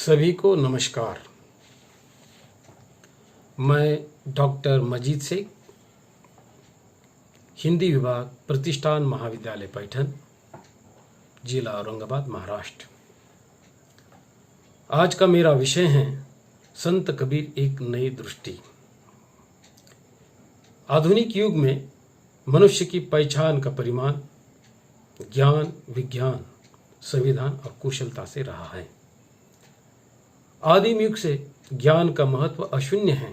सभी को नमस्कार। मैं डॉक्टर मजीद शेख, हिंदी विभाग, प्रतिष्ठान महाविद्यालय पैठन, जिला औरंगाबाद, महाराष्ट्र। आज का मेरा विषय है संत कबीर एक नई दृष्टि। आधुनिक युग में मनुष्य की पहचान का परिमाण ज्ञान, विज्ञान, संविधान और कुशलता से रहा है। आदिम युग से ज्ञान का महत्व अशून्य है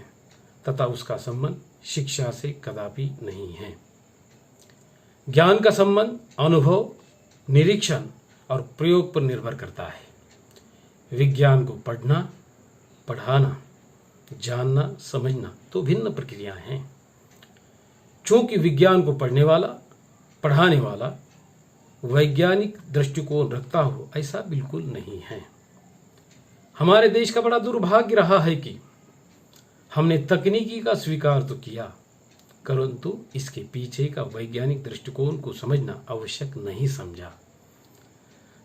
तथा उसका संबंध शिक्षा से कदापि नहीं है। ज्ञान का संबंध अनुभव, निरीक्षण और प्रयोग पर निर्भर करता है। विज्ञान को पढ़ना, पढ़ाना, जानना, समझना तो भिन्न प्रक्रियाएं हैं। चूंकि विज्ञान को पढ़ने वाला, पढ़ाने वाला वैज्ञानिक दृष्टिकोण रखता हो, ऐसा बिल्कुल नहीं है। हमारे देश का बड़ा दुर्भाग्य रहा है कि हमने तकनीकी का स्वीकार तो किया, परंतु इसके पीछे का वैज्ञानिक दृष्टिकोण को समझना आवश्यक नहीं समझा।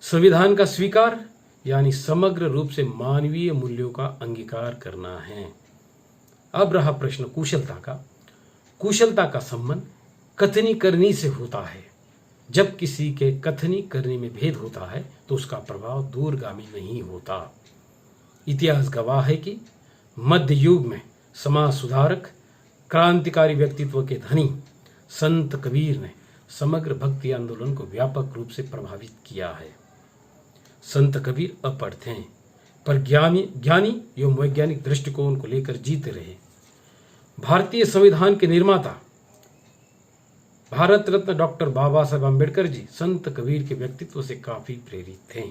संविधान का स्वीकार यानी समग्र रूप से मानवीय मूल्यों का अंगीकार करना है। अब रहा प्रश्न कुशलता का। कुशलता का संबंध कथनी करनी से होता है। जब किसी के कथनी करने में भेद होता है तो उसका प्रभाव दूरगामी नहीं होता। इतिहास गवाह है कि मध्य युग में समाज सुधारक, क्रांतिकारी व्यक्तित्व के धनी संत कबीर ने समग्र भक्ति आंदोलन को व्यापक रूप से प्रभावित किया है। संत कबीर अपढ़ थे, पर ज्ञानी एवं वैज्ञानिक दृष्टिकोण को लेकर जीते रहे। भारतीय संविधान के निर्माता भारत रत्न डॉक्टर बाबा साहेब अम्बेडकर जी संत कबीर के व्यक्तित्व से काफी प्रेरित थे।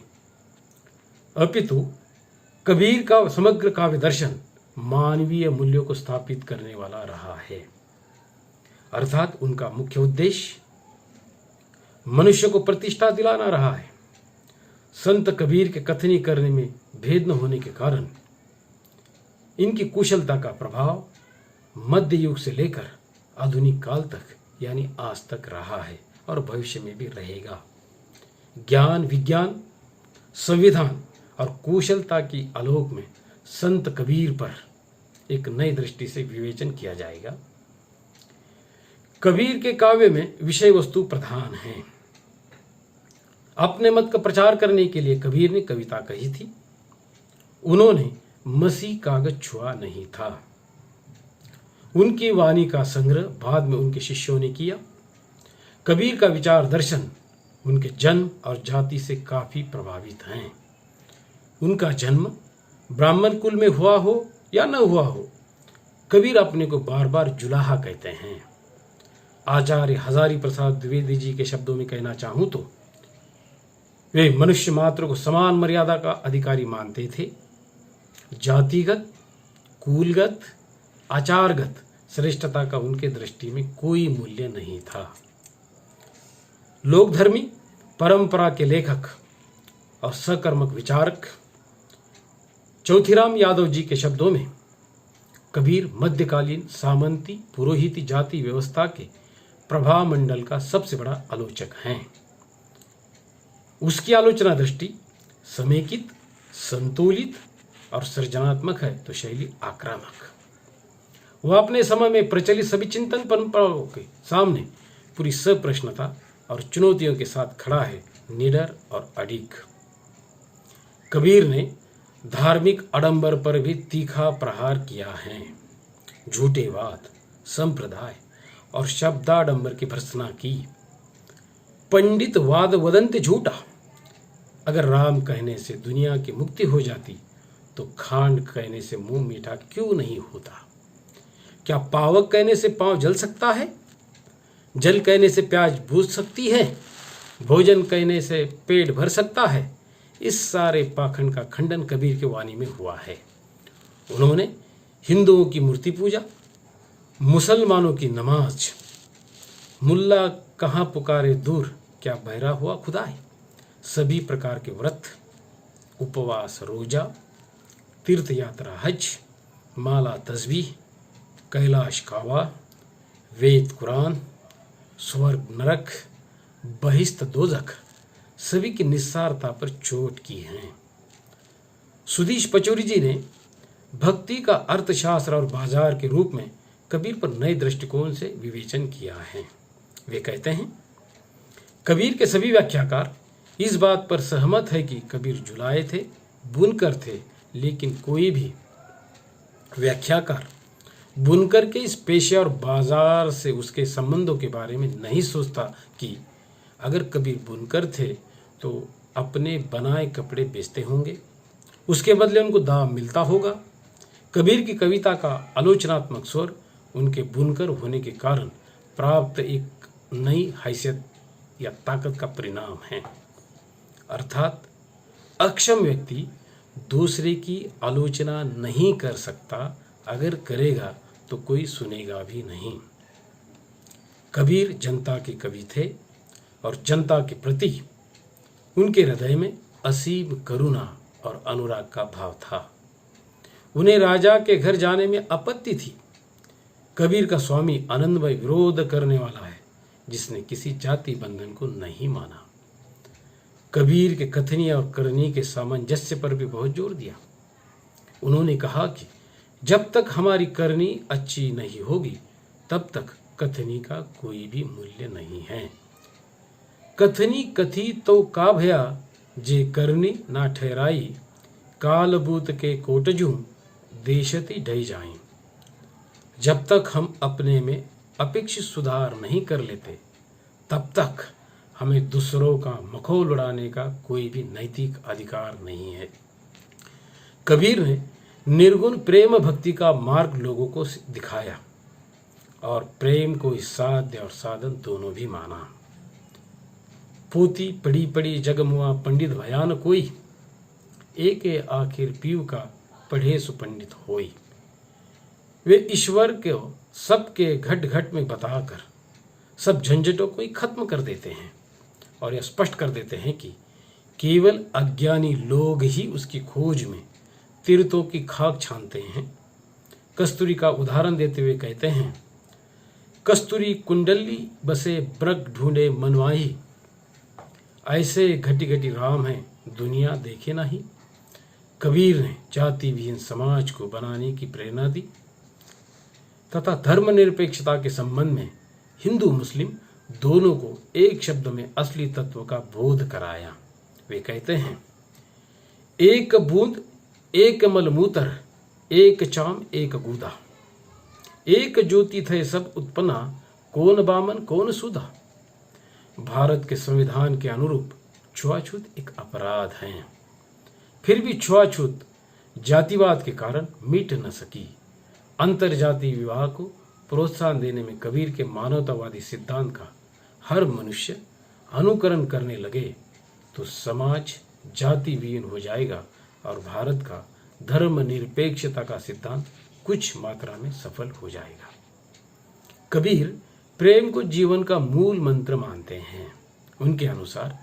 अपितु कबीर का समग्र काव्य दर्शन मानवीय मूल्यों को स्थापित करने वाला रहा है। अर्थात उनका मुख्य उद्देश्य मनुष्य को प्रतिष्ठा दिलाना रहा है। संत कबीर के कथनी करने में भेद न होने के कारण इनकी कुशलता का प्रभाव मध्य युग से लेकर आधुनिक काल तक यानी आज तक रहा है और भविष्य में भी रहेगा। ज्ञान, विज्ञान, संविधान और कुशलता की आलोक में संत कबीर पर एक नई दृष्टि से विवेचन किया जाएगा। कबीर के काव्य में विषय वस्तु प्रधान है। अपने मत का प्रचार करने के लिए कबीर ने कविता कही थी। उन्होंने मसी कागज छुआ नहीं था। उनकी वाणी का संग्रह बाद में उनके शिष्यों ने किया। कबीर का विचार दर्शन उनके जन्म और जाति से काफी प्रभावित हैं। उनका जन्म ब्राह्मण कुल में हुआ हो या न हुआ हो, कबीर अपने को बार बार जुलाहा कहते हैं। आचार्य हजारी प्रसाद द्विवेदी जी के शब्दों में कहना चाहूं तो वे मनुष्य मात्र को समान मर्यादा का अधिकारी मानते थे। जातिगत, कुलगत, आचारगत श्रेष्ठता का उनके दृष्टि में कोई मूल्य नहीं था। लोकधर्मी, परंपरा के लेखक और सकर्मक विचारक चौथीराम यादव जी के शब्दों में कबीर मध्यकालीन सामंती पुरोहिती जाति व्यवस्था के प्रभाव मंडल का सबसे बड़ा आलोचक हैं। उसकी आलोचना दृष्टि समेकित, संतुलित और सृजनात्मक है तो शैली आक्रामक। वह अपने समय में प्रचलित सभी चिंतन परंपराओं के सामने पूरी सप्रश्नता और चुनौतियों के साथ खड़ा है, निडर और अडिग। कबीर ने धार्मिक आडंबर पर भी तीखा प्रहार किया है। झूठेवाद, संप्रदाय और शब्दाडंबर की भर्त्सना की। पंडित वाद वदंत झूठा। अगर राम कहने से दुनिया की मुक्ति हो जाती तो खांड कहने से मुंह मीठा क्यों नहीं होता? क्या पावक कहने से पांव जल सकता है? जल कहने से प्याज भूज सकती है? भोजन कहने से पेट भर सकता है? इस सारे पाखंड का खंडन कबीर की वाणी में हुआ है। उन्होंने हिंदुओं की मूर्ति पूजा, मुसलमानों की नमाज, मुल्ला कहाँ पुकारे दूर, क्या बहरा हुआ खुदाई, सभी प्रकार के व्रत, उपवास, रोजा, तीर्थ यात्रा, हज, माला, तस्बीह, कैलाश कावा, वेद, कुरान, स्वर्ग, नरक, बहिश्त, दोजख सभी की निस्सारता पर चोट की है। सुधीश पचौरी जी ने भक्ति का अर्थशास्त्र और बाजार के रूप में कबीर पर नए दृष्टिकोण से विवेचन किया है। वे कहते हैं, कबीर के सभी व्याख्याकार इस बात पर सहमत है कि कबीर जुलाए थे, बुनकर थे, लेकिन कोई भी व्याख्याकार बुनकर के इस पेशे और बाजार से उसके संबंधों के बारे में नहीं सोचता कि अगर कबीर बुनकर थे तो अपने बनाए कपड़े बेचते होंगे, उसके बदले उनको दाम मिलता होगा। कबीर की कविता का आलोचनात्मक स्वर उनके बुनकर होने के कारण प्राप्त एक नई हैसियत या ताकत का परिणाम है। अर्थात अक्षम व्यक्ति दूसरे की आलोचना नहीं कर सकता, अगर करेगा तो कोई सुनेगा भी नहीं। कबीर जनता के कवि थे और जनता के प्रति उनके हृदय में असीम करुणा और अनुराग का भाव था। उन्हें राजा के घर जाने में आपत्ति थी। कबीर का स्वामी आनंदमय विरोध करने वाला है, जिसने किसी जाति बंधन को नहीं माना। कबीर के कथनी और करनी के सामंजस्य पर भी बहुत जोर दिया। उन्होंने कहा कि जब तक हमारी करनी अच्छी नहीं होगी तब तक कथनी का कोई भी मूल्य नहीं है। कथनी कथी तो का भया जे करनी ना ठहराई, कालबूत के कोटजू देशती ढई जाएं। जब तक हम अपने में अपेक्षित सुधार नहीं कर लेते तब तक हमें दूसरों का मखौल उड़ाने का कोई भी नैतिक अधिकार नहीं है। कबीर ने निर्गुण प्रेम भक्ति का मार्ग लोगों को दिखाया और प्रेम को साध्य और साधन दोनों भी माना। पोती पड़ी पड़ी जगमुआ पंडित भयान कोई, एक आखिर पीव का पढ़े सुपंडित होई। वे ईश्वर को सबके घट घट में बताकर सब झंझटों को ही खत्म कर देते हैं और यह स्पष्ट कर देते हैं कि केवल अज्ञानी लोग ही उसकी खोज में तीर्थों की खाक छानते हैं। कस्तूरी का उदाहरण देते हुए कहते हैं, कस्तूरी कुंडली बसे ब्रग ढूंढे मनवाही, ऐसे घटी घटी राम है दुनिया देखे नहीं। कबीर ने जाति विहीन समाज को बनाने की प्रेरणा दी तथा धर्मनिरपेक्षता के संबंध में हिंदू मुस्लिम दोनों को एक शब्द में असली तत्व का बोध कराया। वे कहते हैं, एक बूंद एक मलमूत्र, एक चाम एक गूदा, एक ज्योति थे सब उत्पन्ना, कौन बामन कौन सुधा। भारत के संविधान के अनुरूप छुआछूत एक अपराध है, फिर भी छुआछूत जातिवाद के कारण मिट न सकी। अंतरजातीय विवाह को प्रोत्साहन देने में कबीर के मानवतावादी सिद्धांत का हर मनुष्य अनुकरण करने लगे तो समाज जाति विहीन हो जाएगा और भारत का धर्मनिरपेक्षता का सिद्धांत कुछ मात्रा में सफल हो जाएगा। कबीर प्रेम को जीवन का मूल मंत्र मानते हैं। उनके अनुसार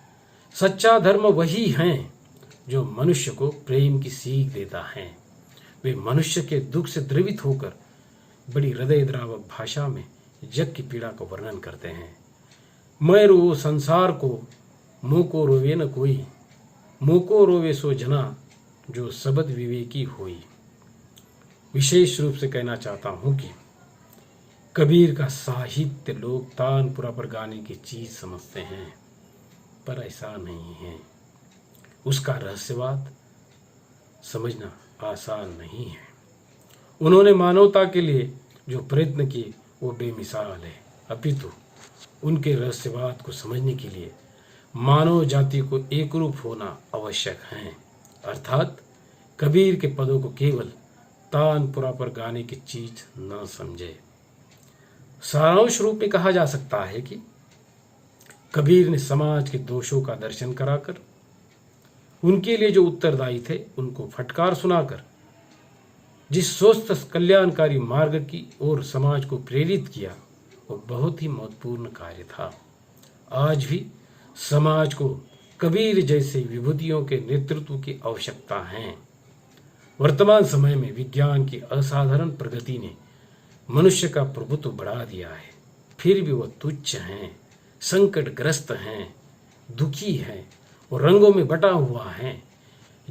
सच्चा धर्म वही है जो मनुष्य को प्रेम की सीख देता है। वे मनुष्य के दुख से द्रवित होकर बड़ी हृदयद्रावक भाषा में जग की पीड़ा का वर्णन करते हैं। मैं रो संसार को, मोको रोवे न कोई, मोको रोवे सो जना, जो सबद विवेकी होई। विशेष रूप से कहना चाहता हूं कि कबीर का साहित्य लोग तानपुरा पर गाने की चीज समझते हैं, पर ऐसा नहीं है। उसका रहस्यवाद समझना आसान नहीं है। उन्होंने मानवता के लिए जो प्रयत्न किए वो बेमिसाल है, अपितु उनके रहस्यवाद को समझने के लिए मानव जाति को एकरूप होना आवश्यक है। अर्थात कबीर के पदों को केवल तानपुरा पर गाने की चीज न समझे। सारांश रूप में कहा जा सकता है कि कबीर ने समाज के दोषों का दर्शन कराकर उनके लिए जो उत्तरदायी थे उनको फटकार सुनाकर जिस स्वस्थ कल्याणकारी मार्ग की ओर समाज को प्रेरित किया वो बहुत ही महत्वपूर्ण कार्य था। आज भी समाज को कबीर जैसे विभूतियों के नेतृत्व की आवश्यकता है। वर्तमान समय में विज्ञान की असाधारण प्रगति ने मनुष्य का प्रभुत्व बढ़ा दिया है, फिर भी वह तुच्छ हैं, संकटग्रस्त हैं, दुखी हैं और रंगों में बटा हुआ है।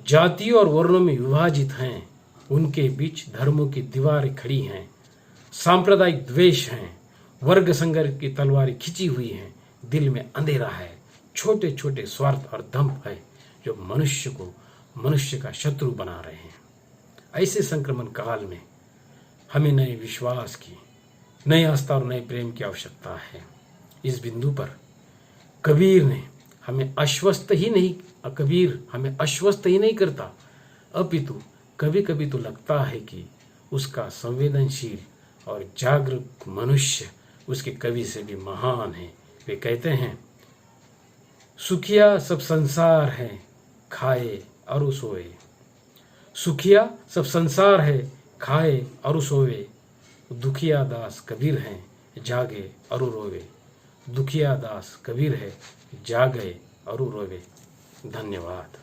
जातियों और वर्णों में विभाजित हैं, उनके बीच धर्मों की दीवारें खड़ी हैं, सांप्रदायिक द्वेष हैं, वर्ग संघर्ष की तलवारें खिंची हुई हैं, दिल में अंधेरा है, छोटे छोटे स्वार्थ और दंभ है जो मनुष्य को मनुष्य का शत्रु बना रहे हैं। ऐसे संक्रमण काल में हमें नए विश्वास की, नई आस्था और नए प्रेम की आवश्यकता है। इस बिंदु पर कबीर हमें आश्वस्त ही नहीं करता, अपितु कभी कभी तो लगता है कि उसका संवेदनशील और जागरूक मनुष्य उसके कवि से भी महान है। वे कहते हैं, सुखिया सब संसार है खाए और सोए, सुखिया सब संसार है खाए और सोए, दुखिया दास कबीर हैं जागे और रोवे, दुखिया दास कबीर है जागे और रोवे। धन्यवाद।